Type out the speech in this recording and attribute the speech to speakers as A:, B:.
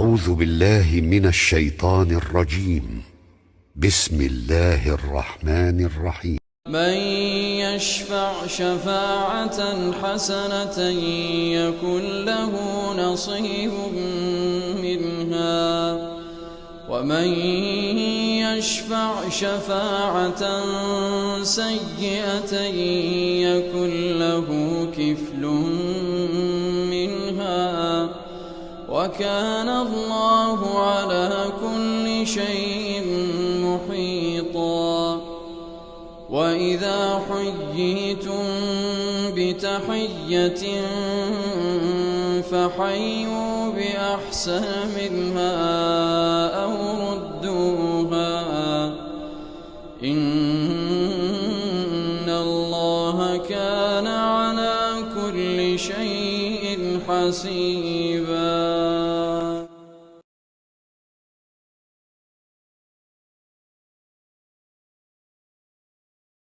A: أعوذ بالله من الشيطان الرجيم. بسم الله الرحمن الرحيم.
B: من يشفع شفاعة حسنة يكن له نصيب منها، ومن يشفع شفاعة سيئة يكن له كفل منها، وكان الله على كل شيء محيطا. وإذا حييتم بتحية فحيوا بأحسن منها أو ردوها، إن الله كان على كل شيء حسيبا.